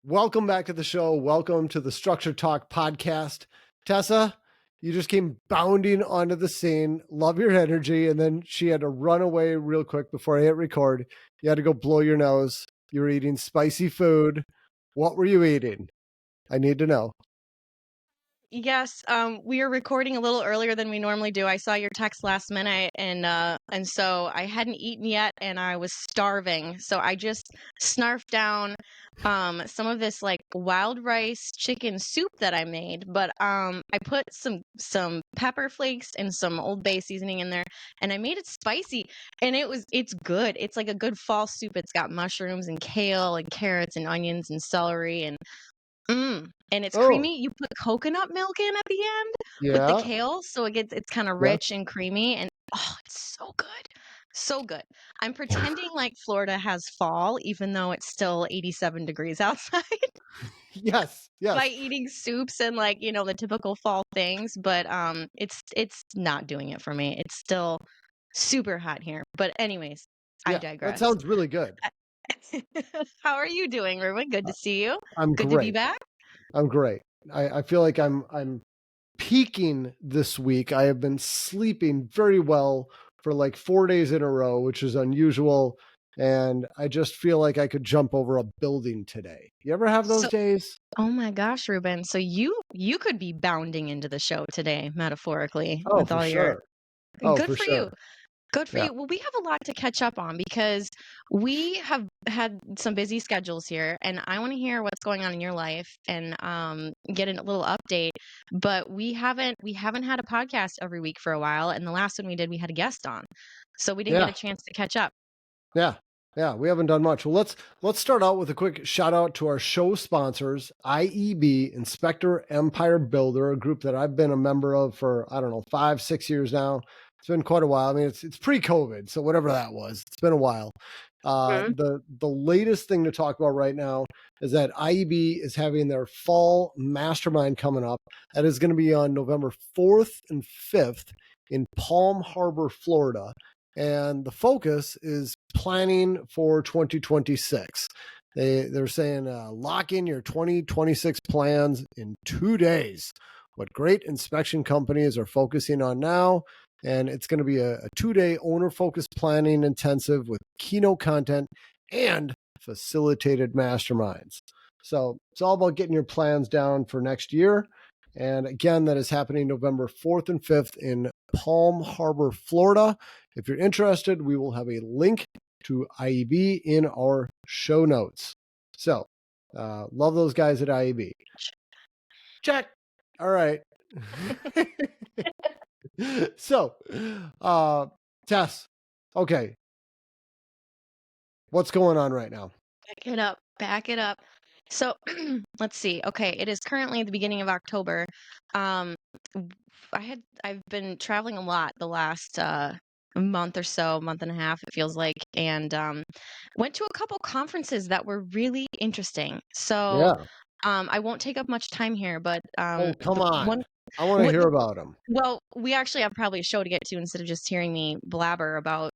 Welcome back to the show. Welcome to the Structure Talk podcast. Tessa, you just came bounding onto the scene. Love your energy. And then she had to run away real quick before I hit record. You had to go blow your nose. You were eating spicy food. What were you eating? I need to know. Yes, we are recording a little earlier than we normally do. I saw your text last minute, and so I hadn't eaten yet, and I was starving. So I just snarfed down some of this like wild rice chicken soup that I made. But I put some pepper flakes and some Old Bay seasoning in there, and I made it spicy, and it's good. It's like a good fall soup. It's got mushrooms and kale and carrots and onions and celery and it's Oh, creamy. You put coconut milk in at the end with the yeah. kale, so it's kind of Yeah. rich and creamy, and it's so good. So good. I'm pretending like Florida has fall, even though it's still 87 degrees outside Yes. by Yes. eating soups and like, the typical fall things, but it's not doing it for me. It's still super hot here. But anyways, I Yeah. That digress. sounds really good. How are you doing, Reuben? Good to see you. I'm Good to be great. back. I'm great. I feel like I'm peaking this week. I have been sleeping very well for like 4 days in a row, which is unusual. And I just feel like I could jump over a building today. You ever have those So days? Oh my gosh, Reuben. So you could be bounding into the show today, metaphorically, Oh, with for all your sure. Oh, good for for you. sure. Good for Yeah. you. Well, we have a lot to catch up on because we have had some busy schedules here, and I want to hear what's going on in your life and get a little update. But we haven't had a podcast every week for a while, and the last one we did, we had a guest on, so we didn't get Yeah. a chance to catch up. Yeah. Yeah, we haven't done much. Well, let's start out with a quick shout out to our show sponsors, IEB, Inspector Empire Builder, a group that I've been a member of for, I don't know, 5, 6 years now. It's been quite a while. I mean, it's pre-COVID, so whatever that was, it's been a while. Mhm. The latest thing to talk about right now is that IEB is having their fall mastermind coming up. That is going to be on November 4th and 5th in Palm Harbor, Florida. And the focus is planning for 2026. They're saying lock in your 2026 plans in 2 days. What great inspection companies are focusing on now. And it's going to be a 2 day owner focused planning intensive with keynote content and facilitated masterminds. So it's all about getting your plans down for next year. And again, that is happening November 4th and 5th in Palm Harbor, Florida. If you're interested, we will have a link to IEB in our show notes. So, love those guys at IEB. Check. All right. So, Tess, okay, what's going on right now? Back it up. Back it up. So let's see. Okay, it is currently the beginning of October. Um, I've been traveling a lot the last month or so, month and a half, it feels like, and went to a couple conferences that were really interesting. So Yeah. I won't take up much time here, but Oh, come the one, on. I want to what hear the about them. well, we actually have probably a show to get to instead of just hearing me blabber about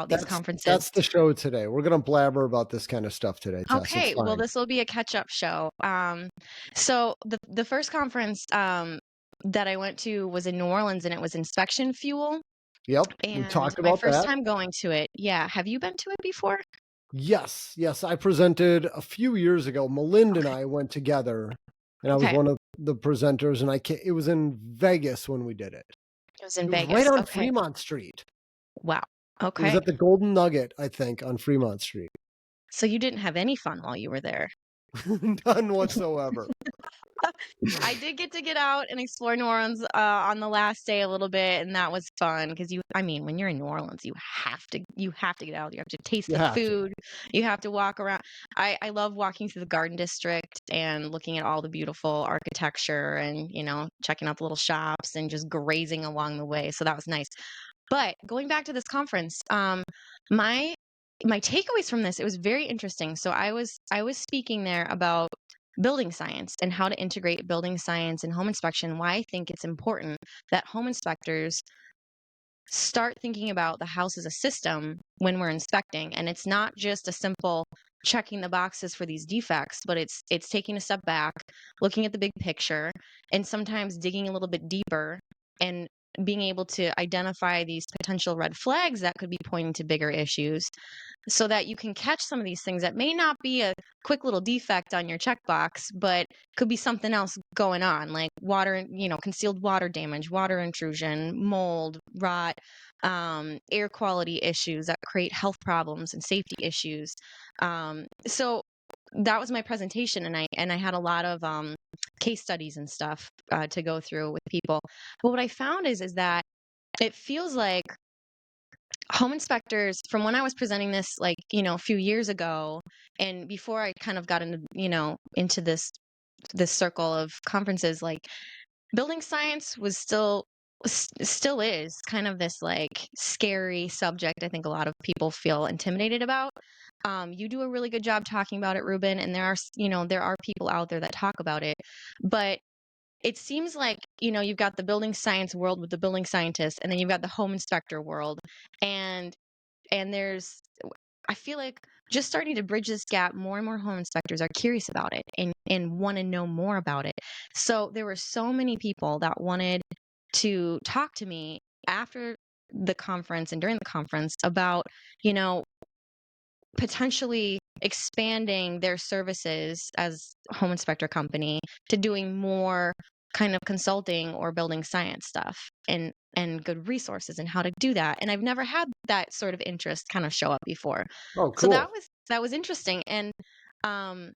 these conferences. That's the show today. We're gonna blabber about this kind of stuff today, Tess. It's Okay, well, fine. this will be a catch-up show. So the first conference that I went to was in New Orleans, and it was Inspection Fuel. Yep, we And talked my about first that. time going to it, yeah. Have you been to it before? Yes, yes, I presented a few years ago. Melinda and Okay. I went together, and I was Okay. one of the presenters. And it was in Vegas when we did it. It was in It was right Vegas. on Okay. Fremont Street. Wow. It was Okay. at the Golden Nugget, I think, on Fremont Street. So you didn't have any fun while you were there. None whatsoever. I did get out and explore New Orleans on the last day a little bit, and that was fun because I mean, when you're in New Orleans, you have to get out. You have to taste You the have to. food. You have to walk around. I love walking through the Garden District and looking at all the beautiful architecture and checking out the little shops and just grazing along the way. So that was nice. But going back to this conference, my my takeaways from this, it was very interesting. So I was speaking there about building science and how to integrate building science and home inspection. Why I think it's important that home inspectors start thinking about the house as a system when we're inspecting, and it's not just a simple checking the boxes for these defects, but it's taking a step back, looking at the big picture, and sometimes digging a little bit deeper and being able to identify these potential red flags that could be pointing to bigger issues so that you can catch some of these things that may not be a quick little defect on your checkbox, but could be something else going on, like water, concealed water damage, water intrusion, mold, rot, air quality issues that create health problems and safety issues. So that was my presentation, and I had a lot of case studies and stuff to go through with people. But what I found is that it feels like home inspectors, from when I was presenting this, like, a few years ago, and before I kind of got into, into this circle of conferences, like building science was still is kind of this like scary subject. I think a lot of people feel intimidated about. You do a really good job talking about it, Reuben, and there are people out there that talk about it, but it seems like, you've got the building science world with the building scientists, and then you've got the home inspector world. And there's I feel like just starting to bridge this gap, more and more home inspectors are curious about it and want to know more about it. So there were so many people that wanted to talk to me after the conference and during the conference about, you know, potentially expanding their services as a home inspector company to doing more kind of consulting or building science stuff, and good resources and how to do that. And I've never had that sort of interest kind of show up before. Oh, So cool. that was interesting. Um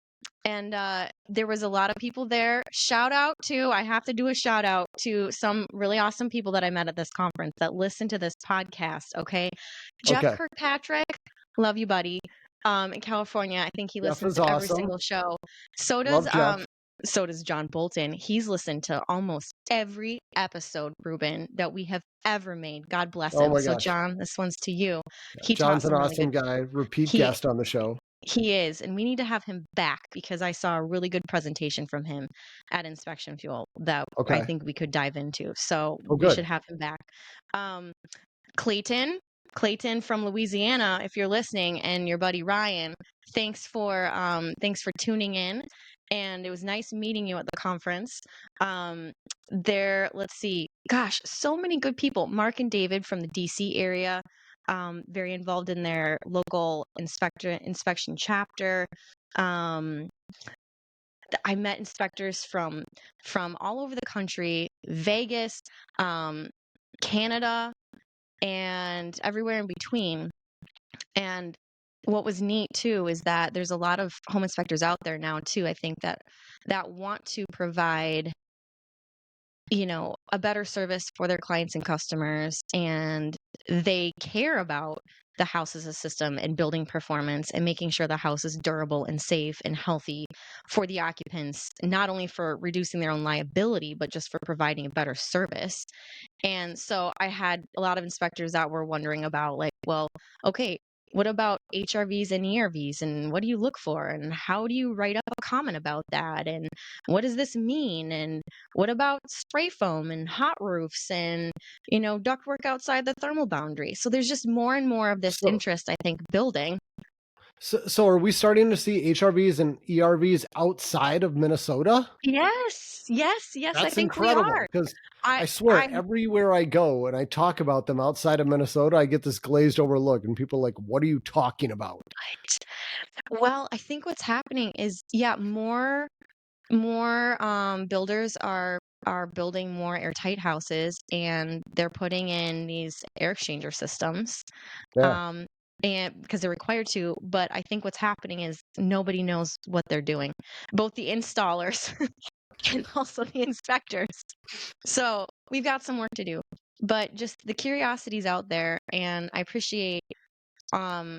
there was a lot of people there. I have to do a shout out to some really awesome people that I met at this conference that listen to this podcast. Okay. Jeff Okay. Kirkpatrick, love you, buddy. In California, I think he Jeff listens is to every awesome. single show. So does Love Jeff. John Bolton. He's listened to almost every episode, Reuben, that we have ever made. God bless Oh him. my So gosh. John, this one's to you. Yeah, He taught John's an some really good. awesome guy. Repeat He guest on the show. he is, and we need to have him back because I saw a really good presentation from him at Inspection Fuel that I Okay. think we could dive into. So Oh, we should good. have him back. Clayton, Clayton from Louisiana, if you're listening, and your buddy Ryan, thanks for tuning in. And it was nice meeting you at the conference. Let's see, gosh, so many good people. Mark and David from the DC area, very involved in their local inspection chapter. Um, I met inspectors from all over the country, Vegas, Canada, and everywhere in between. And what was neat too is that there's a lot of home inspectors out there now too, I think, that want to provide, a better service for their clients and customers, and they care about the house as a system and building performance and making sure the house is durable and safe and healthy for the occupants, not only for reducing their own liability, but just for providing a better service. And so I had a lot of inspectors that were wondering about, like, well, okay, what about HRVs and ERVs, and what do you look for, and how do you write up a comment about that, and what does this mean, and what about spray foam and hot roofs, and ductwork outside the thermal boundary. So there's just more and more of this So, interest, I think, building. so are we starting to see HRVs and ERVs outside of Minnesota? Yes, yes, yes. I That's think we incredible are. because I I swear I'm everywhere I go and I talk about them outside of Minnesota, I get this glazed over look and people are like, what are you talking about? Well, I think what's happening is, yeah, more builders are building more airtight houses, and they're putting in these air exchanger systems, Yeah. um and because they're required to. But I think what's happening is nobody knows what they're doing, both the installers and also the inspectors. So we've got some work to do, but just the curiosity's out there, and I appreciate all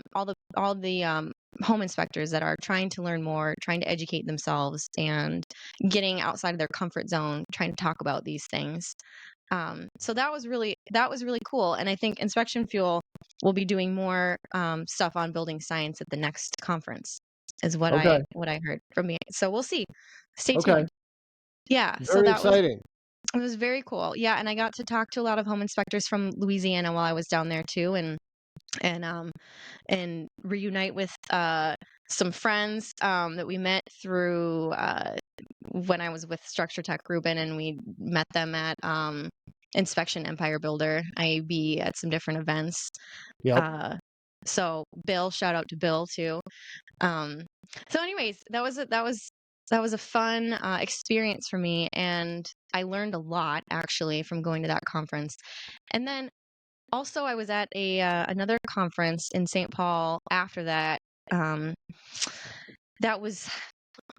the home inspectors that are trying to learn more, trying to educate themselves, and getting outside of their comfort zone, trying to talk about these things. So that was really cool, and I think Inspection Fuel will be doing more stuff on building science at the next conference, is Okay. what I heard from me. So we'll see. Stay Okay. tuned. Yeah. So Very exciting. it was very cool. Yeah, and I got to talk to a lot of home inspectors from Louisiana while I was down there too, and and reunite with some friends that we met through when I was with Structure Tech Reuben, and we met them at Inspection Empire Builder, IAB, at some different events. Yep. So Bill, shout out to Bill too. Um, so anyways, that was a fun experience for me, and I learned a lot actually from going to that conference. And then also I was at a another conference in St. Paul after that. Um, that was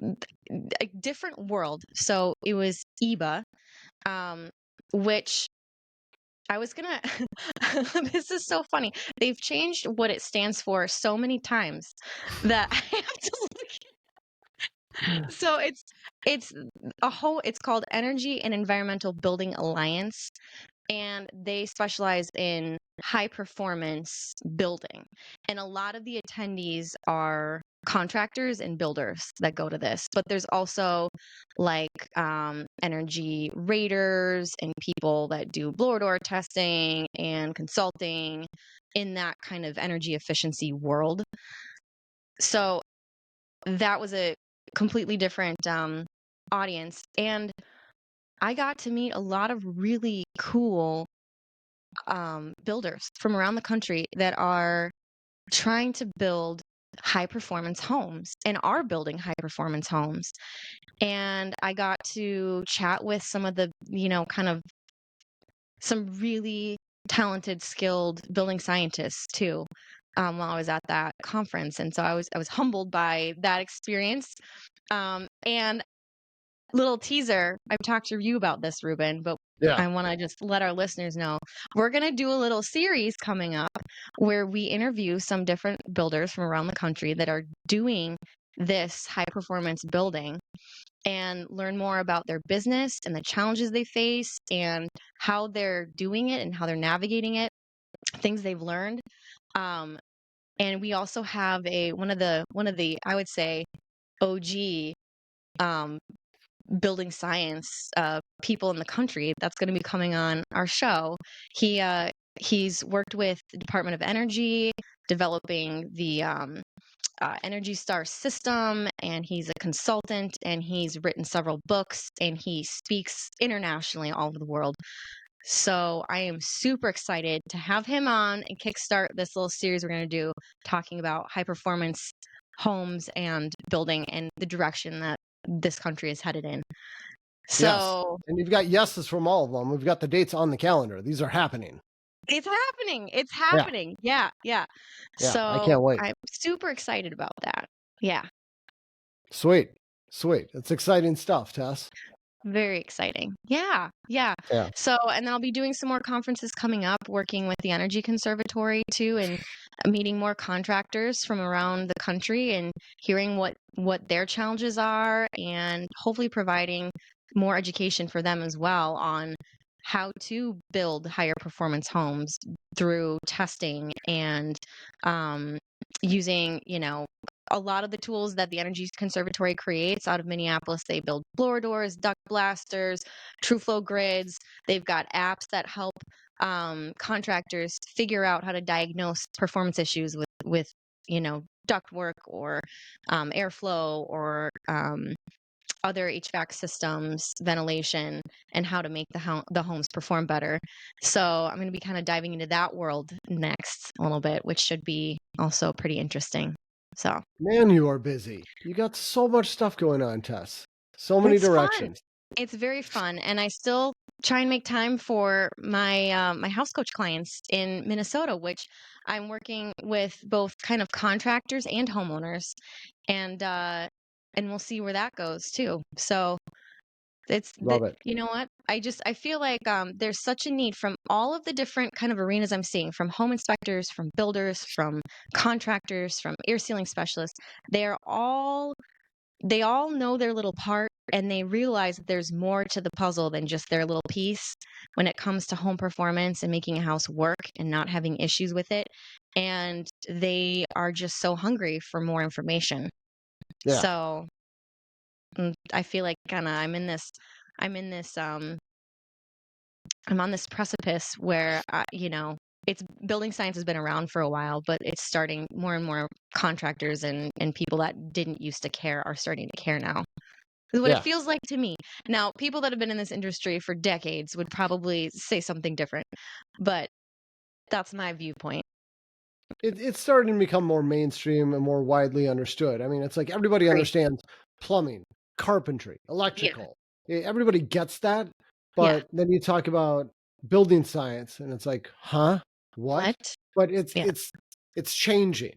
a different world. So it was EBA, um, which I was gonna. This is so funny. They've changed what it stands for so many times that I have to look. So it's a whole. It's called Energy and Environmental Building Alliance, and they specialize in high performance building. And a lot of the attendees are contractors and builders that go to this, but there's also like energy raters and people that do blower door testing and consulting in that kind of energy efficiency world. So that was a completely different audience, and I got to meet a lot of really cool builders from around the country that are trying to build high performance homes and are building high performance homes. And I got to chat with some of the, kind of some really talented, skilled building scientists too. While I was at that conference, and so I was humbled by that experience. And little teaser, I've talked to you about this, Reuben, but Yeah. I want to just let our listeners know we're going to do a little series coming up where we interview some different builders from around the country that are doing this high performance building and learn more about their business and the challenges they face and how they're doing it and how they're navigating it, things they've learned. Um, and we also have one of the I would say OG um, building science people in the country that's going to be coming on our show. He's worked with the Department of Energy developing the Energy Star system, and he's a consultant, and he's written several books, and he speaks internationally all over the world. So I am super excited to have him on and kickstart this little series we're going to do talking about high performance homes and building and the direction that this country is headed in. Yes. So And you've got yeses from all of them. We've got the dates on the calendar. These are happening. it's happening. It's Yeah. happening. Yeah. Yeah. Yeah. I So can't wait. I'm super excited about that. Yeah. Sweet. Sweet. It's exciting stuff, Tess. Very exciting. Yeah. Yeah. Yeah. So, and then I'll be doing some more conferences coming up, working with the Energy Conservatory too, and meeting more contractors from around the country and hearing what their challenges are, and hopefully providing more education for them as well on how to build higher performance homes through testing and using, a lot of the tools that the Energy Conservatory creates out of Minneapolis. They build blower doors, duct blasters, true flow grids. They've got apps that help contractors figure out how to diagnose performance issues with duct work or airflow or other HVAC systems, ventilation, and how to make the homes perform better. So I'm going to be kind of diving into that world next a little bit, which should be also pretty interesting. So Man, you are busy. You got so much stuff going on, Tess. So many it's fun. directions. It's very fun, and I still try and make time for my house coach clients in Minnesota, which I'm working with both kind of contractors and homeowners, and we'll see where that goes too. So it's the Love it. you know what? I feel like there's such a need from all of the different kind of arenas I'm seeing, from home inspectors, from builders, from contractors, from air sealing specialists. They all know their little part, and they realize that there's more to the puzzle than just their little piece when it comes to home performance and making a house work and not having issues with it. And they are just so hungry for more information. Yeah. So I feel like kind of I'm in this I'm on this precipice where it's building science has been around for a while, but it's starting more and more contractors and people that didn't used to care are starting to care now. Is what it Yeah. feels like to me. Now, people that have been in this industry for decades would probably say something different, but that's my viewpoint. It's starting to become more mainstream and more widely understood. I mean, it's like everybody Agreed. understands plumbing, carpentry, Yeah. electrical. Everybody gets that. Yeah. But then you talk about building science and it's like, huh? What? What? But Yeah. it's changing.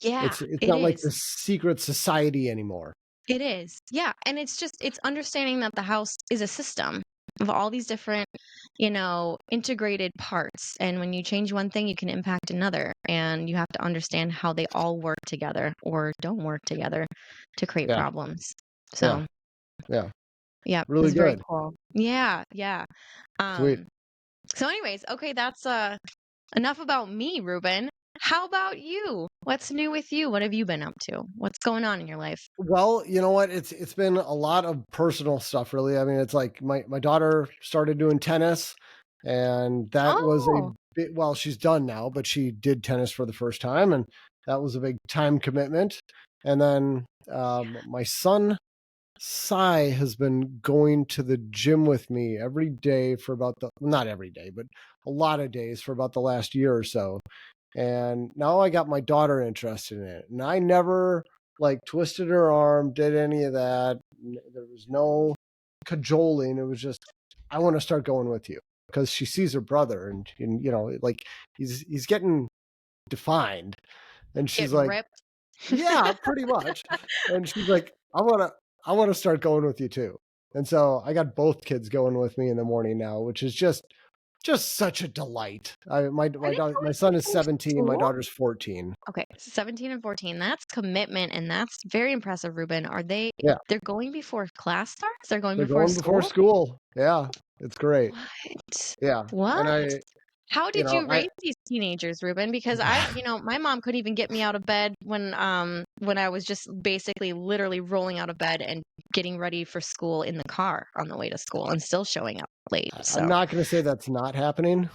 Yeah, It's it not like is. this secret society anymore. It is. Yeah, and it's understanding that the house is a system of all these different, integrated parts, and when you change one thing, you can impact another, and you have to understand how they all work together or don't work together to create Yeah. problems. Yeah. So, Yeah. yeah, Really it's very good. cool. Yeah, yeah. Sweet. Um, so anyways, okay, that's enough about me, Reuben. How about you? What's new with you? What have you been up to? What's going on in your life? Well, you know what? It's been a lot of personal stuff, really. I mean, it's like my daughter started doing tennis, and that was a Oh, bit. Well, she's done now, but she did tennis for the first time, and that was a big time commitment. And then my son Sai has been going to the gym with me every day for about the not every day, but a lot of days for about the last year or so. And now I got my daughter interested in it. And I never like twisted her arm, did any of that. There was no cajoling. It was just, I want to start going with you because she sees her brother and like he's getting defined. And she's getting like, ripped. yeah, pretty much. And she's like, I want to start going with you too. And so I got both kids going with me in the morning now, which is just such a delight. Are they My going son is before 17, my school? daughter's 14. Okay, 17 and 14. That's commitment, and that's very impressive, Ruben. Yeah, They're going before class starts? They're going they're before going before school? school. Yeah, it's great. What? Yeah, What? and I, How you did know, you raise these teenagers, Ruben? Because my mom couldn't even get me out of bed when I was just basically literally rolling out of bed and getting ready for school in the car on the way to school and still showing up late. I'm So, not going to say that's not happening,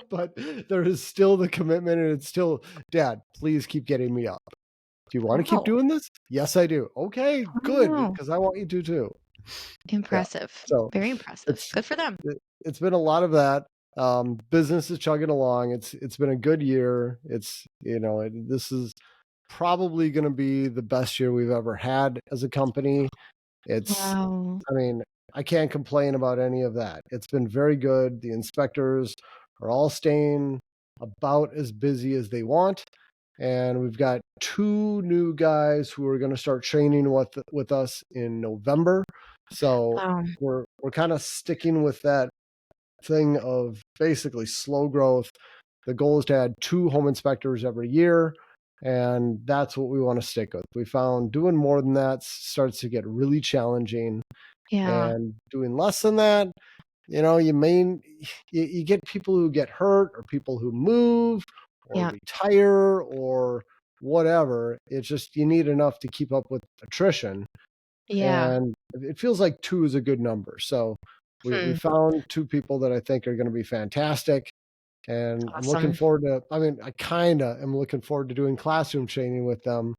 but there is still the commitment, and it's still, Dad, please keep getting me up. Do you want to keep wow. doing this? Yes, I do. Okay, good, Wow. because I want you to too. Yeah. Impressive. So Very impressive. it's Good for them. it's been a lot of that. Business is chugging along. It's been a good year. This is probably going to be the best year we've ever had as a company. It's Wow. I mean, I can't complain about any of that. It's been very good. The inspectors are all staying about as busy as they want. And we've got two new guys who are going to start training with us in November. So Wow. we're kind of sticking with that thing of basically slow growth. The goal is to add two home inspectors every year, and that's what we want to stick with. We found doing more than that starts to get really challenging, Yeah. and doing less than that, you get people who get hurt or people who move or Yeah. retire or whatever. It's just you need enough to keep up with attrition, Yeah. and it feels like two is a good number. So we Hmm. found two people that I think are going to be fantastic, and I'm looking Awesome. forward to. I mean, I kind of am looking forward to doing classroom training with them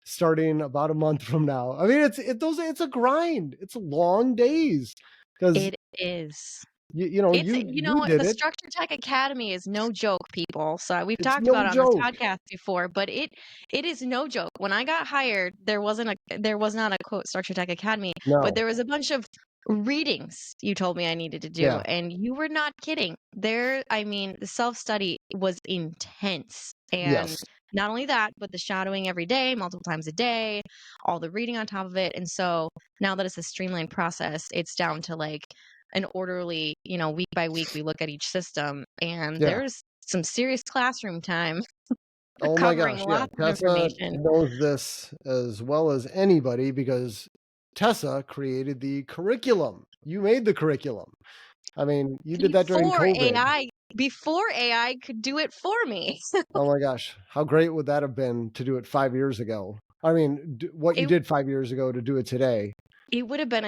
starting about a month from now. I mean, it's a grind. It's long days because It is. It's you did the it. Structure Tech Academy is no joke, people. So we've It's talked no about it on this joke. podcast before, but it is no joke. When I got hired, there was not a quote Structure Tech Academy, but No. there was a bunch of readings you told me I needed to do, Yeah. and you were not kidding. I mean, the self-study was intense. And Yes. not only that, but the shadowing every day, multiple times a day, all the reading on top of it. And so now that it's a streamlined process, it's down to like an orderly, week by week, we look at each system, and Yeah. there's some serious classroom time Oh my covering gosh. Yeah. lots of Tessa information. knows this as well as anybody because Tessa created the curriculum. You made the curriculum. I mean, you did that during Before COVID. AI, before AI could do it for me. Oh my gosh. How great would that have been to do it 5 years ago? I mean, what you It did 5 years ago to do it today. It would have been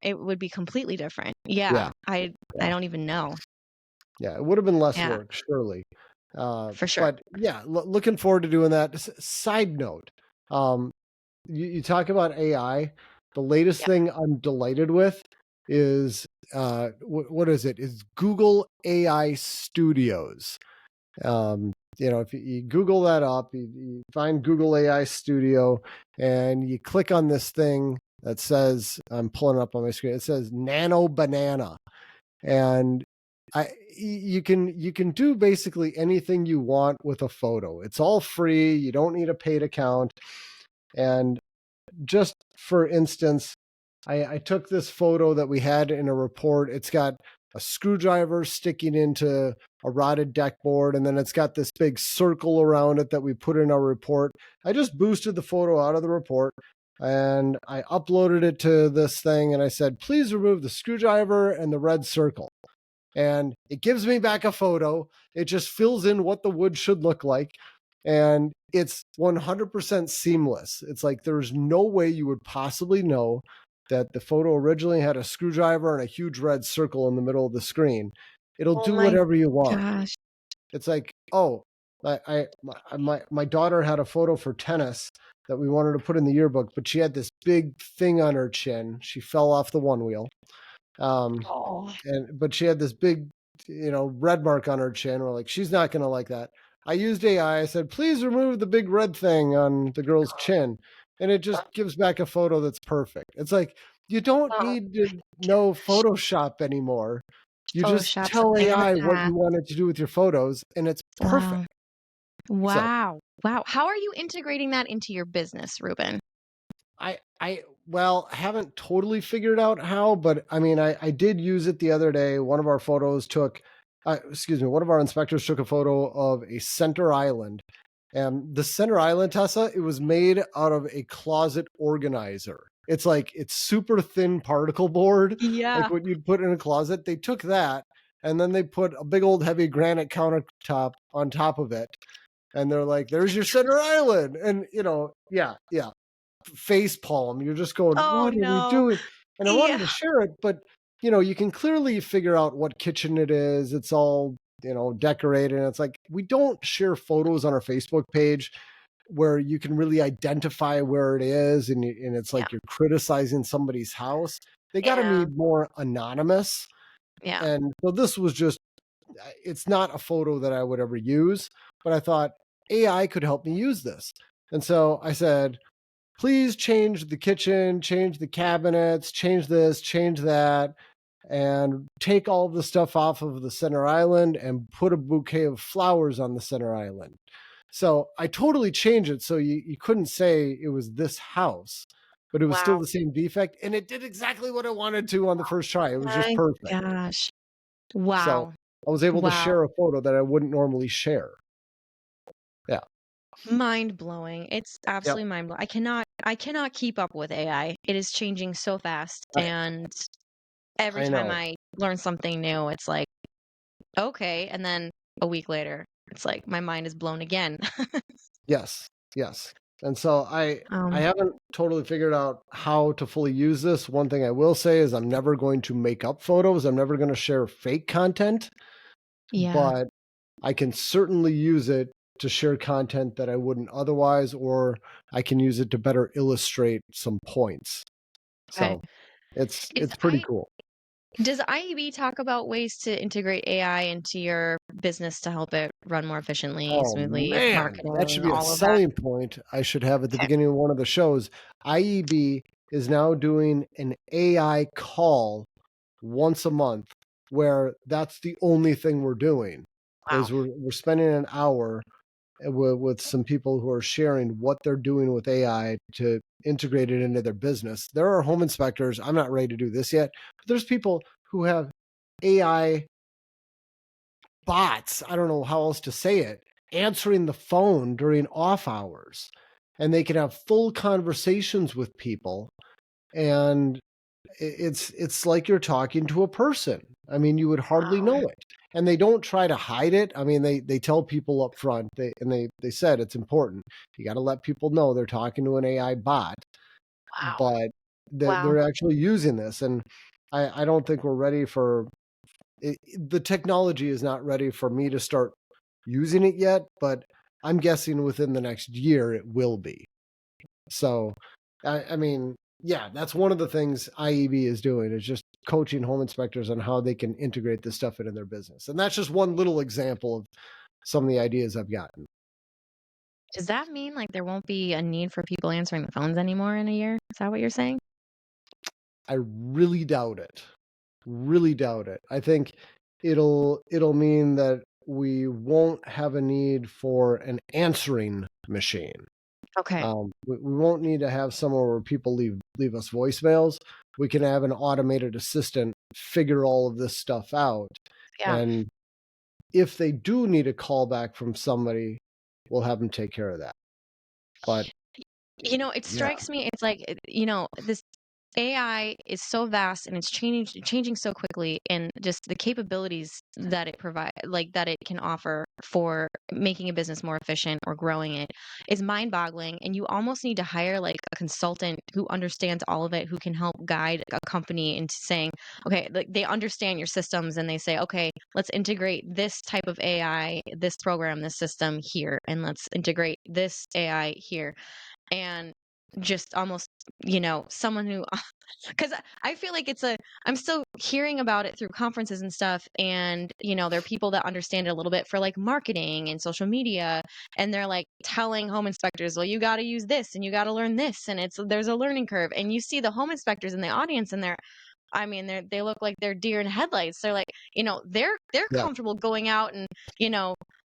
it would be completely different. Yeah, Yeah, I yeah, don't even know. yeah. It would have been less Yeah, work, surely. for sure. But yeah, looking forward to doing that. Side note, um, you talk about AI. The latest Yeah. thing I'm delighted with is what is it? Is Google AI Studios. If you Google that up, you find Google AI Studio, and you click on this thing that says, I'm pulling it up on my screen. It says Nano Banana, and you can do basically anything you want with a photo. It's all free. You don't need a paid account, and just for instance, I took this photo that we had in a report. It's got a screwdriver sticking into a rotted deck board, and then it's got this big circle around it that we put in our report. I just boosted the photo out of the report and I uploaded it to this thing, and I said, please remove the screwdriver and the red circle. And it gives me back a photo. It just fills in what the wood should look like. And it's 100% seamless. It's like there's no way you would possibly know that the photo originally had a screwdriver and a huge red circle in the middle of the screen. It'll Oh do my whatever you want. gosh. It's like, oh, my daughter had a photo for tennis that we wanted to put in the yearbook, but she had this big thing on her chin. She fell off the one wheel. Um, Oh. but she had this big, red mark on her chin. We're like, she's not gonna like that. I used AI. I said, please remove the big red thing on the girl's chin, and it just gives back a photo that's perfect. It's like you don't Oh, need to know Photoshop anymore. You just Photoshop's a tell pain in the AI what ass. you want it to do with your photos, and it's perfect. Wow. So Wow. Wow. How are you integrating that into your business, Reuben? I haven't totally figured out how, but I mean, I did use it the other day. One of our inspectors took a photo of a center island. And the center island, Tessa, it was made out of a closet organizer. It's super thin particle board, like Yeah. what you'd put in a closet. They took that and then they put a big old heavy granite countertop on top of it. And they're like, there's your center island. And, yeah, yeah, face palm. You're just going, Oh, what are we no. doing? And I wanted Yeah. to share it, but you can clearly figure out what kitchen it is. It's all, decorated. And it's like, we don't share photos on our Facebook page where you can really identify where it is. And it's Yeah. like you're criticizing somebody's house. They got to be Yeah. more anonymous. Yeah. And so this was just, it's not a photo that I would ever use, but I thought AI could help me use this. And so I said, please change the kitchen, change the cabinets, change this, change that, and take all of the stuff off of the center island and put a bouquet of flowers on the center island. So I totally changed it so you couldn't say it was this house, but it was still Wow. the same defect. And it did exactly what I wanted to on the first try. It was just My perfect. gosh. So Wow. I was able to Wow. share a photo that I wouldn't normally share. Yeah. Mind blowing. It's Yep. absolutely mind blowing. I cannot keep up with AI. It is changing so fast. I, And every I time know. I learn something new, it's like, okay. And then a week later, it's like my mind is blown again. Yes, yes. And so I Um, haven't totally figured out how to fully use this. One thing I will say is I'm never going to make up photos. I'm never going to share fake content, yeah. but I can certainly use it to share content that I wouldn't otherwise, or I can use it to better illustrate some points. Okay. So it's Is it's pretty I cool. does IEB talk about ways to integrate AI into your business to help it run more efficiently, Oh smoothly, man, that should marketing, be a all of that? selling point I should have at the Okay. beginning of one of the shows. IEB is now doing an AI call once a month where that's the only thing we're doing Wow. is we're spending an hour with some people who are sharing what they're doing with AI to integrate it into their business. There are home inspectors. I'm not ready to do this yet, but there's people who have AI bots, I don't know how else to say it, answering the phone during off hours. And they can have full conversations with people. And it's like you're talking to a person. I mean, you would hardly Wow. know it. And they don't try to hide it. I mean, they tell people up front, they said it's important. You got to let people know they're talking to an AI bot. Wow. But Wow. they're actually using this, and I don't think we're ready for it. The technology is not ready for me to start using it yet, but I'm guessing within the next year it will be. So, I mean, yeah, that's one of the things IEB is doing, is just coaching home inspectors on how they can integrate this stuff into their business. And that's just one little example of some of the ideas I've gotten. Does that mean, like, there won't be a need for people answering the phones anymore in a year? Is that what you're saying? I really doubt it. Really doubt it. I think it'll mean that we won't have a need for an answering machine. Okay. We won't need to have somewhere where people leave us voicemails. We can have an automated assistant figure all of this stuff out. Yeah. And if they do need a call back from somebody, we'll have them take care of that. But It yeah, strikes me, it's like, this AI is so vast and it's changing so quickly, and just the capabilities that it provide like that it can offer for making a business more efficient or growing it is mind-boggling, and you almost need to hire like a consultant who understands all of it, who can help guide a company into saying, okay, like they understand your systems and they say, okay, let's integrate this type of AI, this program, this system here, and let's integrate this AI here. And just almost, someone who, because I feel like I'm still hearing about it through conferences and stuff. And, there are people that understand it a little bit for like marketing and social media. And they're like telling home inspectors, well, you got to use this and you got to learn this. And there's a learning curve. And you see the home inspectors in the audience, and they look like they're deer in headlights. They're like, they're yeah, comfortable going out and, you know,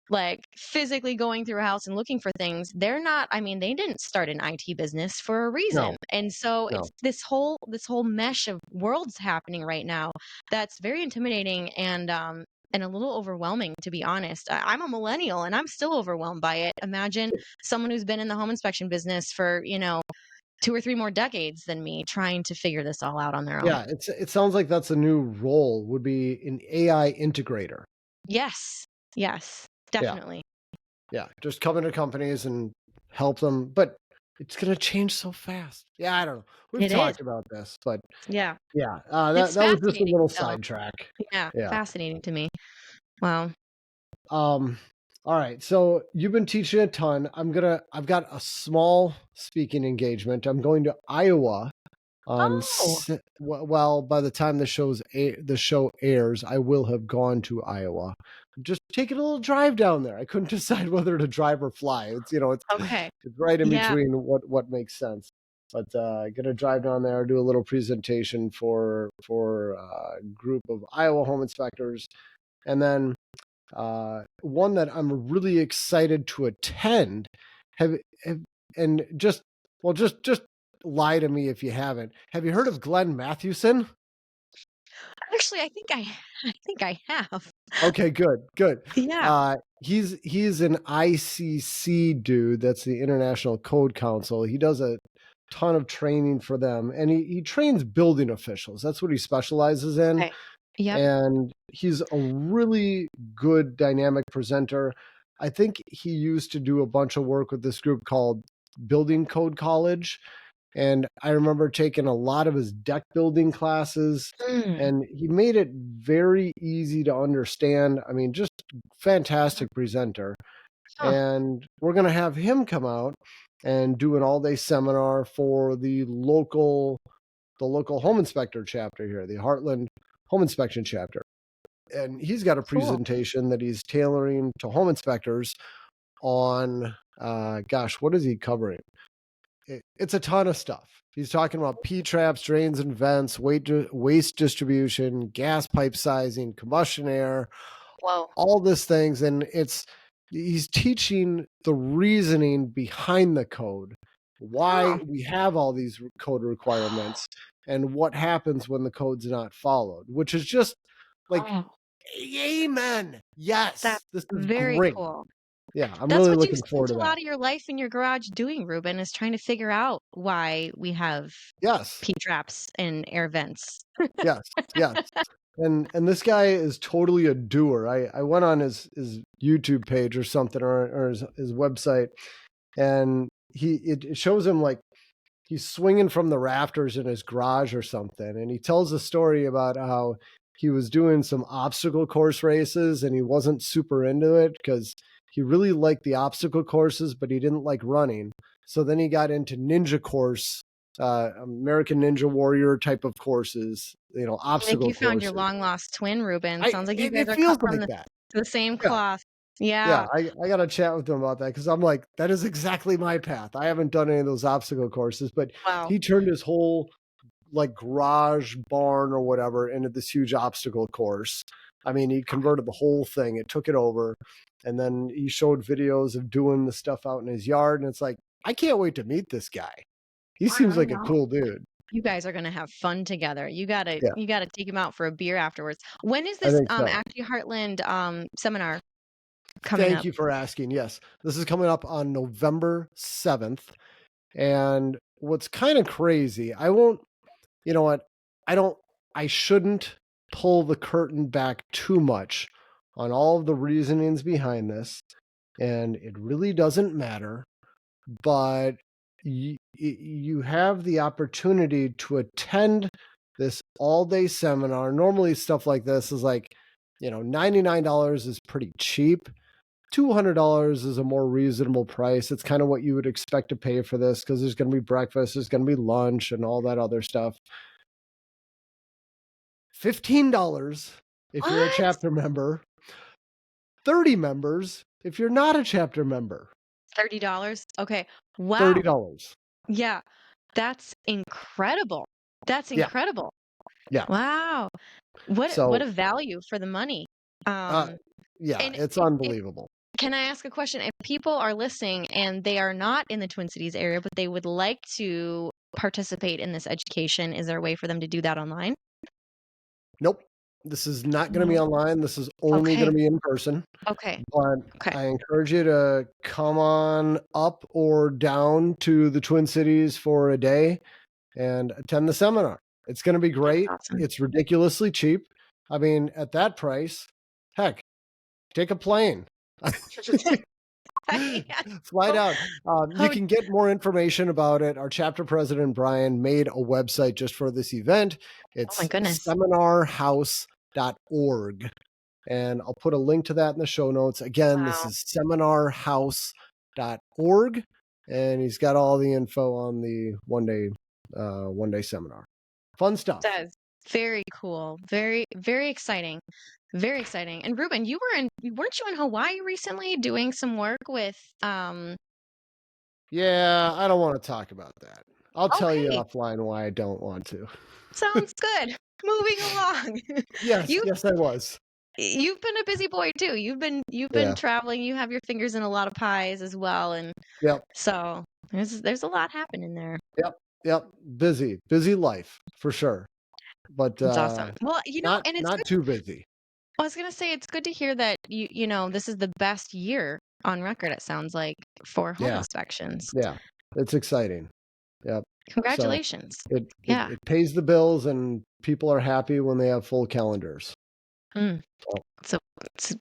like physically going through a house and looking for things. They're not, they didn't start an IT business for a reason. no, And so no. it's this whole mesh of worlds happening right now that's very intimidating and a little overwhelming, to be honest. I'm a millennial and I'm still overwhelmed by it. Imagine someone who's been in the home inspection business for, 2 or 3 more decades than me, trying to figure this all out on their own. Yeah, it sounds like that's a new role, would be an AI integrator. Yes. Yes. Yeah, Definitely. yeah. Just come into companies and help them, but it's going to change so fast. Yeah, I don't know. We've It is. talked about this, but Yeah. yeah, It's that was just a fascinating little though. sidetrack. Yeah, Yeah. fascinating to me. Wow. Um, all right. So you've been teaching a ton. I've got a small speaking engagement. I'm going to Iowa on, Oh, well, by the time the show airs, I will have gone to Iowa. Just taking a little drive down there. I couldn't decide whether to drive or fly. okay. It's right in Yeah. between what makes sense. But gonna drive down there, do a little presentation for a group of Iowa home inspectors, and then one that I'm really excited to attend. Have and just well, just lie to me if you haven't. Have you heard of Glenn Mathewson? Actually, I think I have. Okay, good, good. Yeah. He's an ICC dude. That's the International Code Council. He does a ton of training for them, and he trains building officials. That's what he specializes in. Okay. Yep. And he's a really good dynamic presenter. I think he used to do a bunch of work with this group called Building Code College, and I remember taking a lot of his deck building classes, Mm. and he made it very easy to understand. I mean, just fantastic presenter. Huh. And we're going to have him come out and do an all-day seminar for the local home inspector chapter here, the Heartland home inspection chapter. And he's got a Cool. presentation that he's tailoring to home inspectors on, gosh, what is he covering? It's a ton of stuff. He's talking about P traps, drains and vents, waste distribution, gas pipe sizing, combustion air, Whoa. all these things. And he's teaching the reasoning behind the code, why Huh. we have all these code requirements, and what happens when the code's not followed, which is just like, Oh, amen. Yes, that's this is very great. cool. Yeah, I'm That's really what you've looking forward spent to a that. lot of your life in your garage doing, Reuben, is trying to figure out why we have Yes, P traps and air vents. yes, yes. And this guy is totally a doer. I went on his YouTube page or something, or his website, and it shows him like he's swinging from the rafters in his garage or something, and he tells a story about how he was doing some obstacle course races and he wasn't super into it because he really liked the obstacle courses, but he didn't like running. So then he got into ninja course, American Ninja Warrior type of courses, I think obstacle you found your courses. long lost twin, Reuben. Sounds like you guys It are feels cut from like that. the same Yeah. cloth. Yeah, Yeah. I got to chat with him about that because I'm like, that is exactly my path. I haven't done any of those obstacle courses, but Wow. he turned his whole like garage barn or whatever into this huge obstacle course. I mean, he converted the whole thing. It took it over. And then he showed videos of doing the stuff out in his yard. And it's like, I can't wait to meet this guy. He seems I like a know. cool dude. You guys are gonna have fun together. Yeah, You gotta take him out for a beer afterwards. When is I this think so. Ashley Heartland seminar coming Thank up? you for asking. Yes, this is coming up on November 7th. And what's kind of crazy, I won't, you know what? I don't, I shouldn't pull the curtain back too much on all of the reasonings behind this. And it really doesn't matter, but you have the opportunity to attend this all day seminar. Normally, stuff like this is like, $99 is pretty cheap. $200 is a more reasonable price. It's kind of what you would expect to pay for this because there's going to be breakfast, there's going to be lunch, and all that other stuff. $15 if you're a What? chapter member, 30 members if you're not a chapter member. $30? Okay. Wow. $30. Yeah. That's incredible. That's Yeah. incredible. Yeah. Wow. What So, a value for the money. yeah, And it's unbelievable. can I ask a question? If people are listening and they are not in the Twin Cities area, but they would like to participate in this education, is there a way for them to do that online? Nope. This is not going to be No. online. This is only going Okay. to be in person. Okay. But Okay. I encourage you to come on up or down to the Twin Cities for a day and attend the seminar. It's going to be great. Awesome. It's ridiculously cheap. I mean, at that price, heck, take a plane. Fly down. You can get more information about it. Our chapter president, Brian, made a website just for this event. Oh my It's goodness. seminarhouse.org. And I'll put a link to that in the show notes. Again, this Wow. is seminarhouse.org. And he's got all the info on the one day seminar. Fun stuff. That is very cool. Very, very exciting. Very exciting. And Reuben, weren't you in Hawaii recently doing some work with Yeah, I don't want to talk about that. I'll tell you hey, offline why I don't want to. sounds good. Moving along. Yes, You yes, I was. you've been a busy boy too. You've been Yeah. traveling. You have your fingers in a lot of pies as well, and Yep. so there's a lot happening there. Yep. Yep. Busy life for sure. But It's awesome. Well, and it's not good. too busy. I was gonna say it's good to hear that this is the best year on record. It sounds like for home Yeah. inspections. Yeah. It's exciting. Yep. So Congratulations. Yeah. it pays the bills and people are happy when they have full calendars. Mm. So, So it's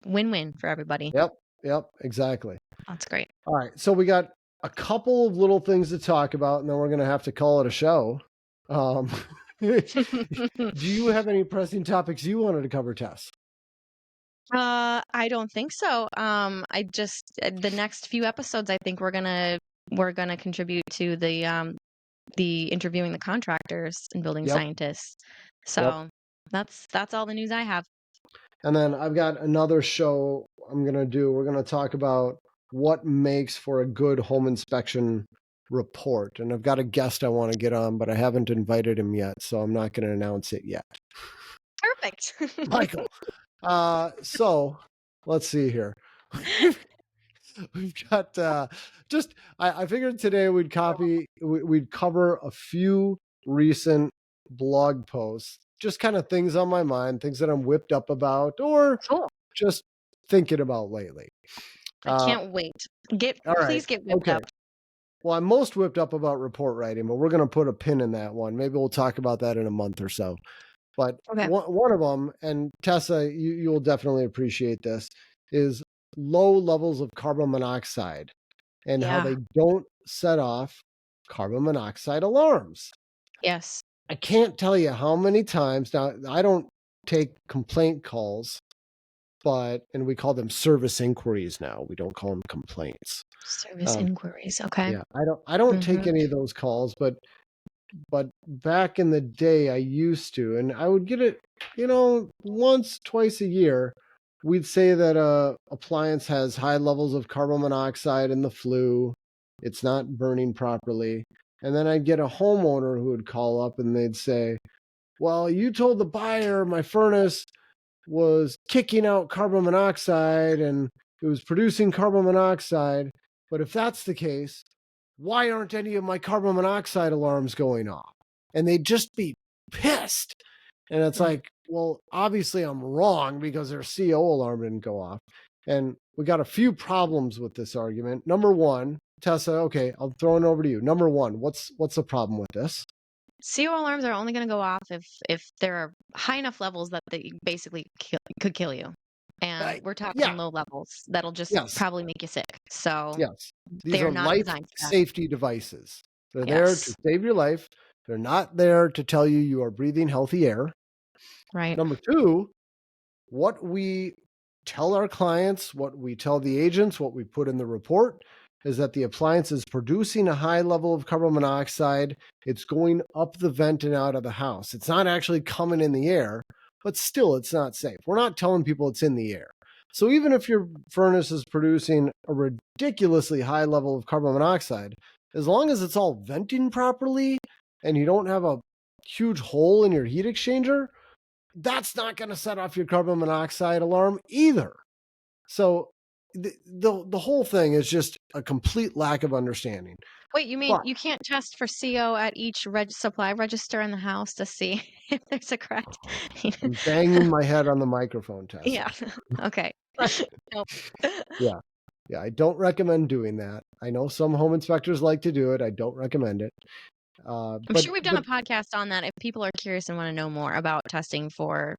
win-win for everybody. yep. Yep. Exactly. That's great. All right. So we got a couple of little things to talk about, and then we're going to have to call it a show. Do you have any pressing topics you wanted to cover, Tess? I don't think so. I just the next few episodes, I think we're gonna contribute to the interviewing the contractors and building Yep. scientists. So that's all the news I have. And then I've got another show I'm going to do. We're going to talk about what makes for a good home inspection report. And I've got a guest I want to get on, but I haven't invited him yet, so I'm not going to announce it yet. Perfect. Michael. So let's see here. We've got I figured today we'd cover a few recent blog posts, just kind of things on my mind, things that I'm whipped up about or Cool. just thinking about lately. I can't wait. All right. Please get whipped Okay. up. Well, I'm most whipped up about report writing, but we're going to put a pin in that one. Maybe we'll talk about that in a month or so. But Okay. one of them, and Tessa, you will definitely appreciate this, is low levels of carbon monoxide and how Yeah. they don't set off carbon monoxide alarms. Yes. I can't tell you how many times now. I don't take complaint calls, and we call them service inquiries now. We don't call them complaints. Service Um, inquiries. Okay. yeah, I don't take any of those calls, but back in the day I used to, and I would get it, once, twice a year. We'd say that appliance has high levels of carbon monoxide in the flue. It's not burning properly. And then I'd get a homeowner who would call up and they'd say, well, you told the buyer my furnace was kicking out carbon monoxide and it was producing carbon monoxide. But if that's the case, why aren't any of my carbon monoxide alarms going off? And they'd just be pissed. And it's like, well, obviously I'm wrong because their CO alarm didn't go off. And we got a few problems with this argument. Number one, Tessa, okay, I'll throw it over to you. Number one, what's the problem with this? CO alarms are only going to go off if there are high enough levels that they basically could kill you. And we're talking Yeah, low levels that'll just yes, probably make you sick. So yes. These they're are not life designed for that. safety devices. They're there to Yes. save your life. They're not there to tell you are breathing healthy air. Right. Number two, what we tell our clients, what we tell the agents, what we put in the report is that the appliance is producing a high level of carbon monoxide. It's going up the vent and out of the house. It's not actually coming in the air, but still it's not safe. We're not telling people it's in the air. So even if your furnace is producing a ridiculously high level of carbon monoxide, as long as it's all venting properly and you don't have a huge hole in your heat exchanger, that's not going to set off your carbon monoxide alarm either. So the whole thing is just a complete lack of understanding. Wait, you mean But you can't test for CO at each supply register in the house to see if there's a correct? I'm banging my head on the microphone, Tessa. Yeah. Okay. Nope. Yeah. Yeah, I don't recommend doing that. I know some home inspectors like to do it. I don't recommend it. I'm But sure we've done a podcast on that if people are curious and want to know more about testing for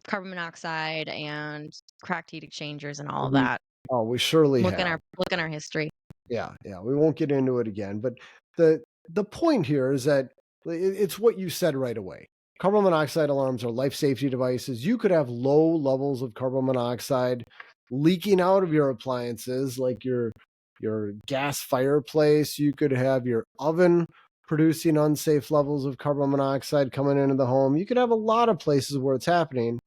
carbon monoxide and cracked heat exchangers and all of that. we surely Look have. in our history. Yeah, we won't get into it again. But the point here is that it's what you said right away. Carbon monoxide alarms are life safety devices. You could have low levels of carbon monoxide leaking out of your appliances, like your gas fireplace. You could have your oven producing unsafe levels of carbon monoxide coming into the home. You could have a lot of places where it's happening,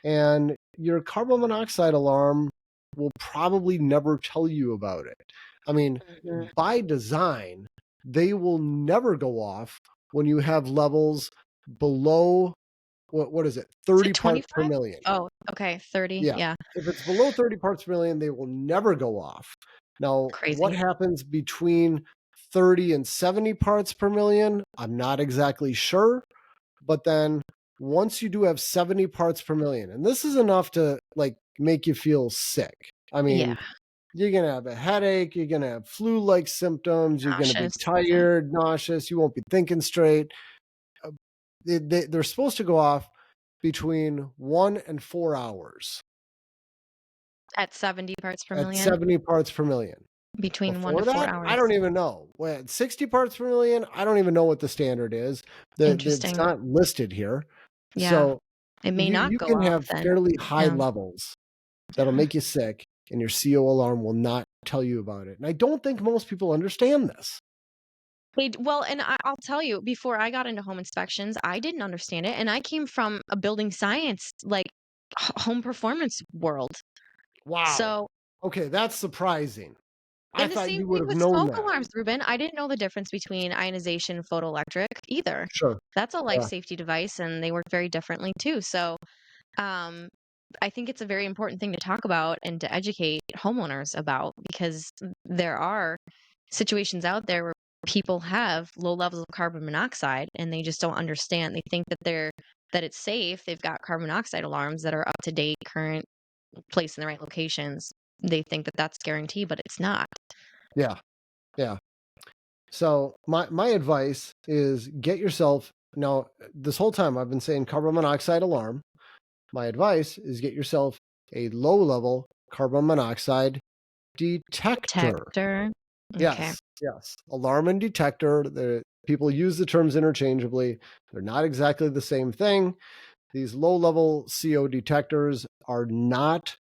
and your carbon monoxide alarm will probably never tell you about it. I mean, by design, they will never go off when you have levels below, what is it, 30 parts per million. Oh, okay, 30. Yeah. If it's below 30 parts per million, they will never go off. Now, Crazy. what happens between 30 and 70 parts per million? I'm not exactly sure. But then once you do have 70 parts per million, and this is enough to like make you feel sick. I mean, you're going to have a headache. You're going to have flu-like symptoms. You're going to be tired, nauseous. You won't be thinking straight. They're supposed to go off between 1 and 4 hours. At 70 parts per million? At 70 parts per million. Between Before 1 to 4 that, hours. I don't even know. At 60 parts per million, I don't even know what the standard is. Interesting. It's not listed here. Yeah. So it may not you go can off have then. fairly high levels that'll make you sick, and your CO alarm will not tell you about it. And I don't think most people understand this. Well, and I'll tell you, before I got into home inspections, I didn't understand it. And I came from a building science, like home performance world. Wow. So, okay, that's surprising. I and the thought same you would thing have with known smoke that. alarms, Reuben. I didn't know the difference between ionization and photoelectric either. Sure. That's a life safety device, and they work very differently too. So, I think it's a very important thing to talk about and to educate homeowners about, because there are situations out there where people have low levels of carbon monoxide and they just don't understand. They think that it's safe. They've got carbon monoxide alarms that are up to date, current, placed in the right locations. They think that that's guaranteed, but it's not. Yeah. So my advice is get yourself, now this whole time I've been saying carbon monoxide alarm. My advice is get yourself a low level carbon monoxide detector. Okay. Yes. Alarm and detector. People use the terms interchangeably. They're not exactly the same thing. These low-level CO detectors are not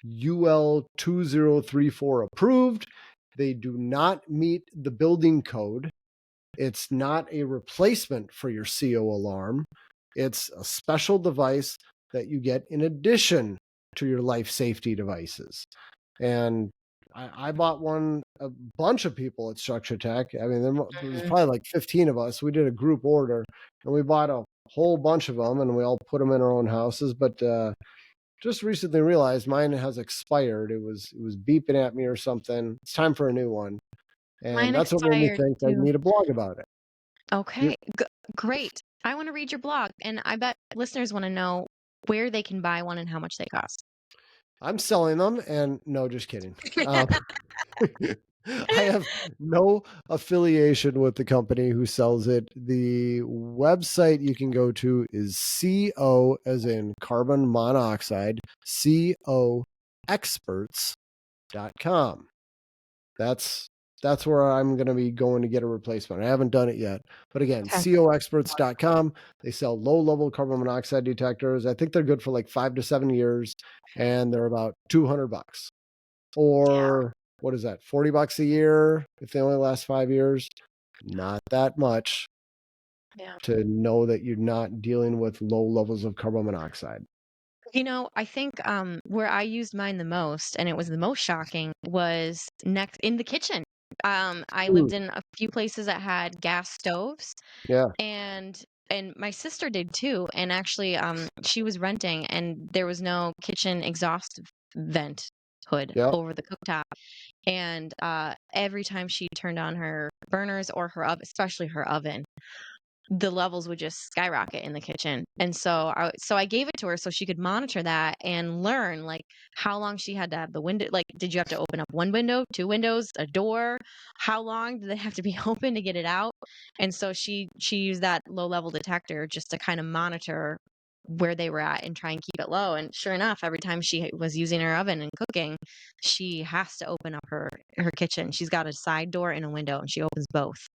UL 2034 approved. They do not meet the building code. It's not a replacement for your CO alarm. It's a special device that you get in addition to your life safety devices. And I bought one, a bunch of people at Structure Tech. I mean, there was Mhm. probably like 15 of us. We did a group order and we bought a whole bunch of them and we all put them in our own houses. But just recently realized mine has expired. It was beeping at me or something. It's time for a new one. And Mine that's what made me expired think I too. need a blog about it. You, Okay. Great. I want to read your blog, and I bet listeners want to know where they can buy one and how much they cost. I'm selling them, and no, just kidding. I have no affiliation with the company who sells it. The website you can go to is CO, as in carbon monoxide, coexperts.com. That's where I'm going to be going to get a replacement. I haven't done it yet. But again, Okay. coexperts.com. They sell low-level carbon monoxide detectors. I think they're good for like 5 to 7 years and they're about $200. Yeah. Or what is that? $40 a year if they only last 5 years. Not that much Yeah. to know that you're not dealing with low levels of carbon monoxide. I think where I used mine the most, and it was the most shocking, was next in the kitchen. I lived Mm, in a few places that had gas stoves, yeah, and my sister did too. And actually, she was renting, and there was no kitchen exhaust vent hood yeah. over the cooktop. And every time she turned on her burners or her oven, especially her oven, the levels would just skyrocket in the kitchen. And so I gave it to her so she could monitor that and learn like how long she had to have the window, like did you have to open up one window, two windows, a door? How long do they have to be open to get it out? And so she used that low level detector just to kind of monitor where they were at and try and keep it low. And sure enough, every time she was using her oven and cooking, she has to open up her kitchen. She's got a side door and a window and she opens both.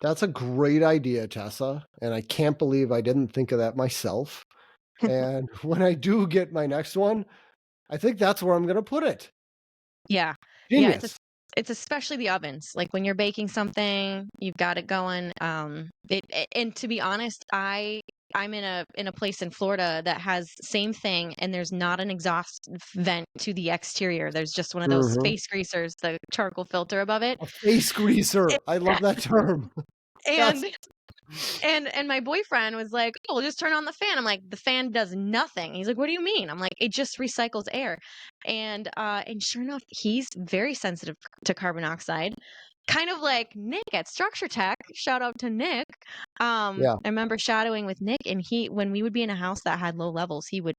That's a great idea, Tessa. And I can't believe I didn't think of that myself. And when I do get my next one, I think that's where I'm going to put it. Yeah. Yeah, Genius. it's especially the ovens. Like when you're baking something, you've got it going. And to be honest, I'm in a place in Florida that has same thing, and there's not an exhaust vent to the exterior. There's just one of those Hmm. space greasers, the charcoal filter above it. A face greaser. I love that term. Yes. And and my boyfriend was like, "Oh, we'll just turn on the fan." I'm like, "The fan does nothing." He's like, "What do you mean?" I'm like, "It just recycles air." And sure enough, he's very sensitive to carbon dioxide. Kind of like Nick at Structure Tech. Shout out to Nick. Yeah. I remember shadowing with Nick, and he when we would be in a house that had low levels, he would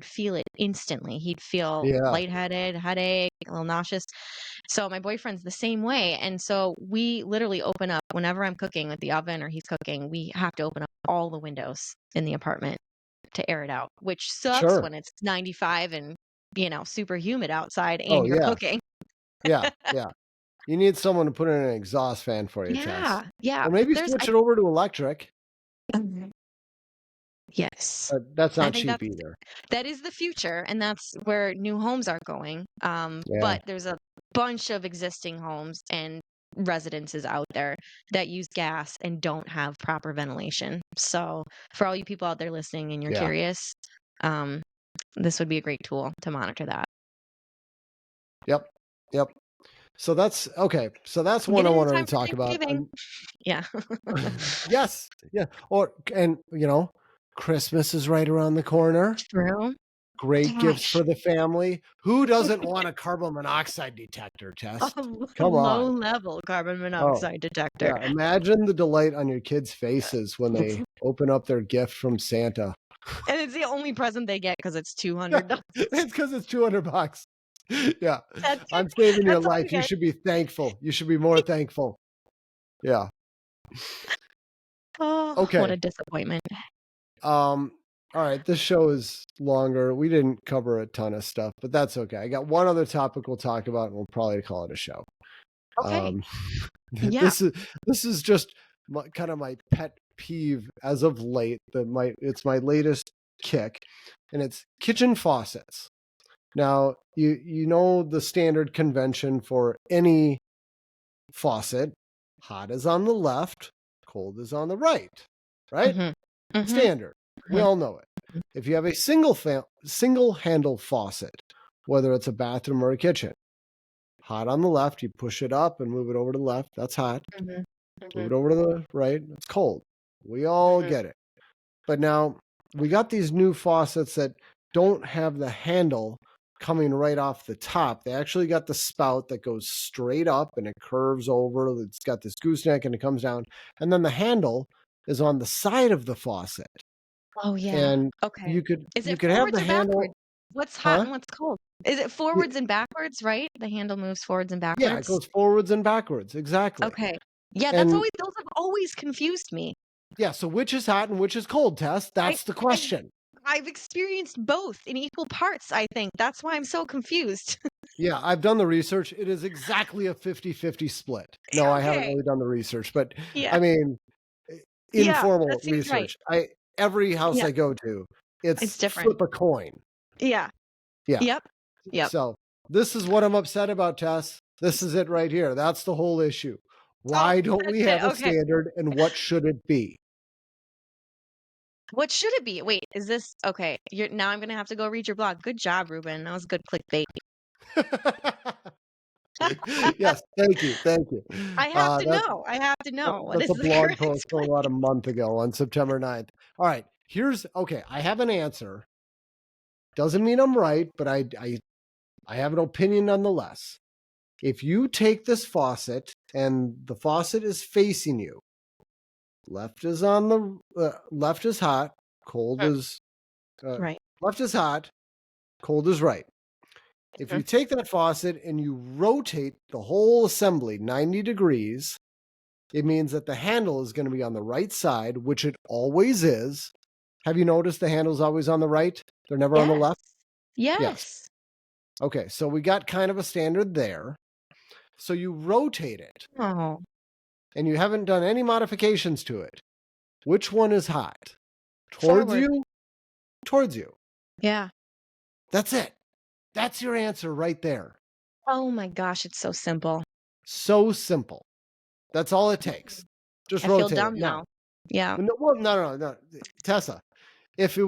feel it instantly. He'd feel Yeah. lightheaded, headache, a little nauseous. So my boyfriend's the same way, and so we literally open up whenever I'm cooking with the oven or he's cooking. We have to open up all the windows in the apartment to air it out, which sucks Sure. when it's 95 and super humid outside Oh, and you're yeah. cooking. Yeah. Yeah. You need someone to put in an exhaust fan for you, Tess. Yeah, yeah. Or But maybe switch I it over to electric. Mhm. Yes. But that's I not think cheap either. that is the future, and that's where new homes are going. Yeah. But there's a bunch of existing homes and residences out there that use gas and don't have proper ventilation. So for all you people out there listening and you're Yeah. curious, um, this would be a great tool to monitor that. Yep. Yep. So that's okay. So that's one I Getting in wanted to time for talk about. Thanksgiving. Yeah. Yes. Yeah. And Christmas is right around the corner. True. Great gifts Gosh. for the family. Who doesn't want a carbon monoxide detector, A Tess? Come low on. level carbon Oh, monoxide detector. yeah. Imagine the delight on your kids' faces when they open up their gift from Santa. And it's the only present they get because it's Yeah, $200. it's because it's $200. Yeah. That's it. I'm saving your That's all you life. You get. should be thankful. You should be more thankful. Yeah. Oh, what Okay. a disappointment. Um, all right, this show is longer. We didn't cover a ton of stuff, but that's okay. I got one other topic we'll talk about, and we'll probably call it a show. Okay. Um, Yeah. this is just kind of my pet peeve as of late. It's my latest kick, and it's kitchen faucets. Now you know the standard convention for any faucet: hot is on the left, cold is on the right. Right? Mhm. Mhm. Standard. We Mhm. all know it. If you have a single handle faucet, whether it's a bathroom or a kitchen, hot on the left, you push it up and move it over to the left. That's hot. Mhm. Move Mhm. it over to the right. It's cold. We all Mhm. get it. But now we got these new faucets that don't have the handle coming right off the top. They actually got the spout that goes straight up and it curves over. It's got this gooseneck and it comes down. And then the handle is on the side of the faucet. Oh, yeah. And Okay. Is you it could have forwards the or backwards? handle, What's hot huh? and what's cold? Is it Yeah, forwards and backwards, right? The handle moves forwards and yeah, it backwards? goes forwards and backwards. Exactly. Okay. Yeah, And those have always confused me. yeah, so which is hot and which is cold, Tess? I That's the I've question. I've experienced both in equal parts, I think. That's why I'm so confused. Yeah, I've done the research. It is exactly a 50-50 split. No, I haven't Okay. really done the research, but Yeah. I mean, Yeah, informal that seems right. research. Every house Yeah, I go to, it's it's different. flip a coin. Yeah. Yeah. Yep. Yep. So this is what I'm upset about, Tess. This is it right here. That's the whole issue. Oh, Why don't we that's it. have a Okay. standard and what should it be? What should it be? Wait, is this okay? You're now I'm gonna have to go read your blog. Good job, Reuben. That was good clickbait. Yes, thank you. Thank you. I have to That know. I have to know. What That's is a the blog correct post from about a month ago on September 9th. All right, okay, I have an answer. Doesn't mean I'm right, but I have an opinion nonetheless. If you take this faucet and the faucet is facing you, left is hot, cold plan? is Right. left is hot, cold is right. If Mhm. you take that faucet and you rotate the whole assembly 90 degrees, it means that the handle is going to be on the right side, which it always is. Have you noticed the handle's always on the right? They're never on the Yes. left? Yes. Yes. Okay, so we got kind of a standard there. So you rotate it Oh, and you haven't done any modifications to it. Which one is hot? Towards forward. you? Towards you. Yeah. That's it. That's your answer right there. Oh my gosh, it's so simple. So simple. That's all it takes. Just I feel rotate it. dumb Now, now. Yeah. no. Tessa, if it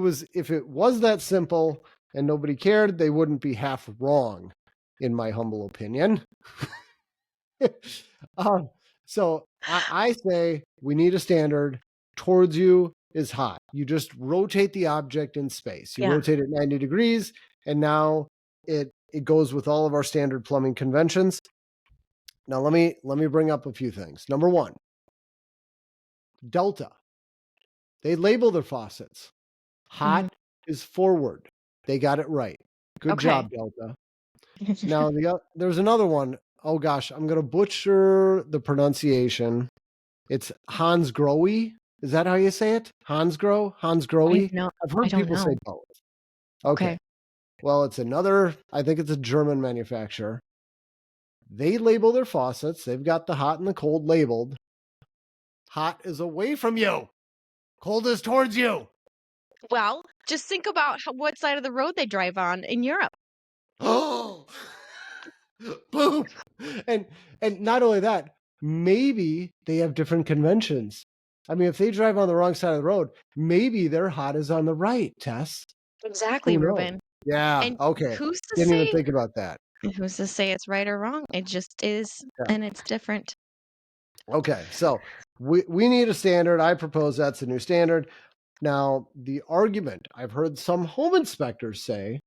was that simple and nobody cared, they wouldn't be half wrong, in my humble opinion. um, so I say we need a standard. Towards you is hot. You just rotate the object in space. You Yeah. rotate it 90 degrees, and now it goes with all of our standard plumbing conventions. Now let me bring up a few things. Number one, Delta. They label their faucets. Mhm. Hot is forward. They got it right. Good Okay. job, Delta. Now there's another one. Oh gosh, I'm gonna butcher the pronunciation. It's Hans Grohe. Is that how you say it? Hansgrohe? Hans I Grohe? know. I've I heard don't people say know. both. Okay. Okay. Well, I think it's a German manufacturer. They label their faucets. They've got the hot and the cold labeled. Hot is away from you. Cold is towards you. Well, just think about what side of the road they drive on in Europe. Oh, boom. And and not only that, maybe they have different conventions. I mean, if they drive on the wrong side of the road, maybe their hot is on the right, Tess. Exactly, Who knows? Reuben. Yeah, And okay. who's to Didn't even say think about that. who's to say it's right or wrong? It just is, Yeah. and it's different. Okay. So we need a standard. I propose that's a new standard. Now, the argument I've heard some home inspectors say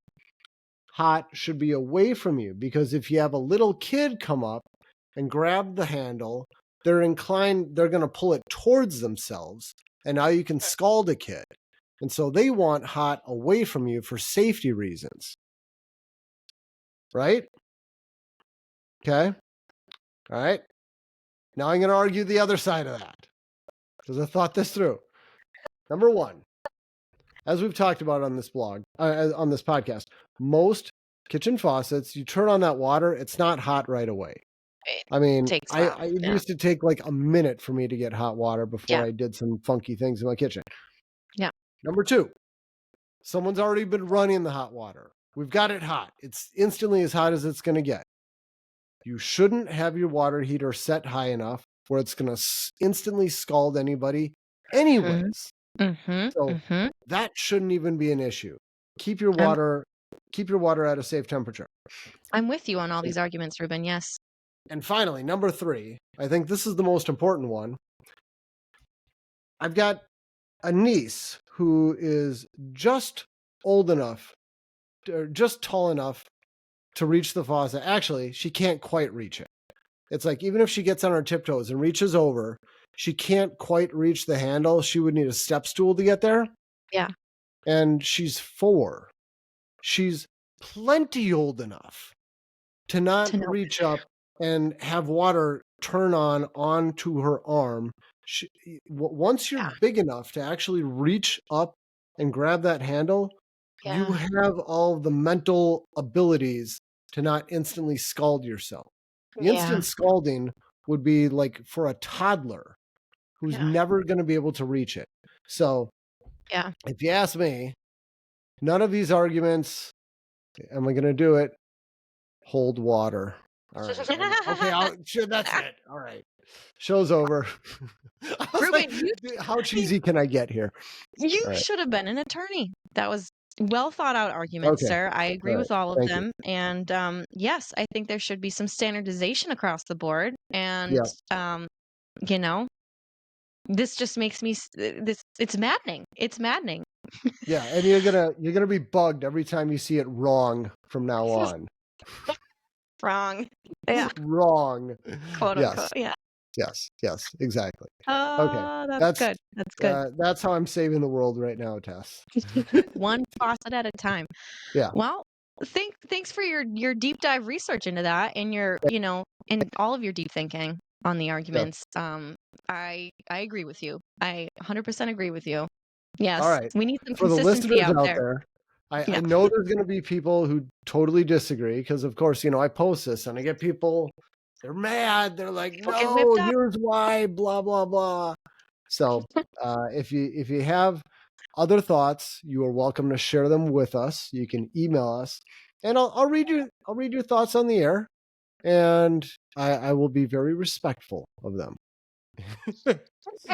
hot should be away from you because if you have a little kid come up and grab the handle, they're going to pull it towards themselves. And now you can scald a kid. And so they want hot away from you for safety reasons. Right? Okay. All right. Now I'm going to argue the other side of that because I thought this through. Number one, as we've talked about on this on this podcast, most kitchen faucets, you turn on that water, it's not hot right away. I mean, takes a I, while. I it Yeah. used to take like a minute for me to get hot water before Yeah. I did some funky things in my kitchen. Yeah. Number 2, someone's already been running the hot water. We've got it hot. It's instantly as hot as it's going to get. You shouldn't have your water heater set high enough where it's going to instantly scald anybody anyways. So that shouldn't even be an issue. Keep your I'm water at a safe temperature. I'm with you on all these arguments, Reuben. Yes. And finally, number 3, I think this is the most important one. I've got a niece who is just old enough, or just tall enough to reach the faucet. Actually, she can't quite reach it. It's like even if she gets on her tiptoes and reaches over, she can't quite reach the handle. She would need a step stool to get there. Yeah. And she's 4. She's plenty old enough to not To know. reach up and have water turn on onto her arm. Once you're Yeah. big enough to actually reach up and grab that handle, you Yeah. have all the mental abilities to not instantly scald yourself. The Yeah. instant scalding would be like for a toddler who's Yeah. never going to be able to reach it. So, Yeah. if you ask me, none of these arguments, am I going to do it? Hold water. All right. Okay, sure, that's it. All right. Show's over. I was Reuben, like, how cheesy can I get here? You All right. should have been an attorney. That was well thought out arguments, Okay. sir. I agree All with right. all of Thank you. them. And yes, I think there should be some standardization across the board. And Yeah. you know, this just makes me it's maddening. It's maddening. Yeah, and you're gonna be bugged every time you see it wrong from now on. Wrong. Yeah. Wrong. Quote unquote. Yeah. Yes, exactly. Okay. Oh, that's good. That's good. That's how I'm saving the world right now, Tess. One faucet at a time. Yeah. Well, thanks for your deep dive research into that and your, and all of your deep thinking on the arguments. I agree with you. I 100% agree with you. Yes. All right. We need some For the consistency listeners out out there. there, I Yeah. know there's going to be people who totally disagree because, of course, I post this and I get people, they're mad. They're like, People get no, whipped up. here's why, blah, blah, blah. So if you have other thoughts, you are welcome to share them with us. You can email us and I'll read your thoughts on the air, and I will be very respectful of them.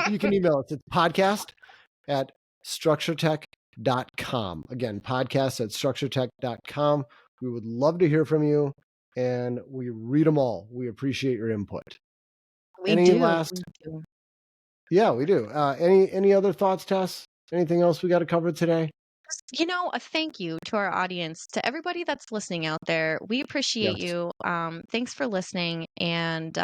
You can email us at podcast@structuretech.com. Again, podcast@structuretech.com. We would love to hear from you, and we read them all. We appreciate your input. We do. Yeah, we do. Any other thoughts, Tess? Anything else we got to cover today? A thank you to our audience, to everybody that's listening out there. We appreciate Yes. you. Thanks for listening, and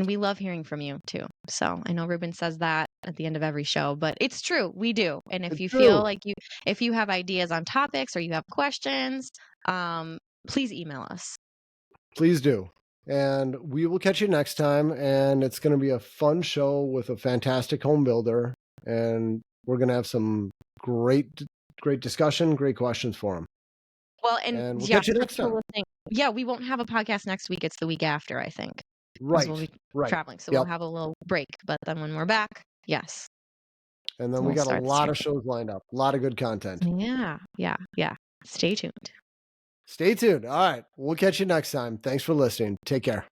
we love hearing from you too. So I know Reuben says that at the end of every show, but it's true. We do. And if It's you true. feel like if you have ideas on topics or you have questions, please email us. Please do. And we will catch you next time. And it's going to be a fun show with a fantastic home builder. And we're going to have some great discussion, great questions for them. Well, and we'll yeah, catch you next time. Yeah, we won't have a podcast next week. It's the week after, I think. Right. We'll be right. traveling, so we'll have a little break. But then when we're back, yes. And then we got a lot of shows lined up. A lot of good content. Yeah. Stay tuned. Stay tuned. All right. We'll catch you next time. Thanks for listening. Take care.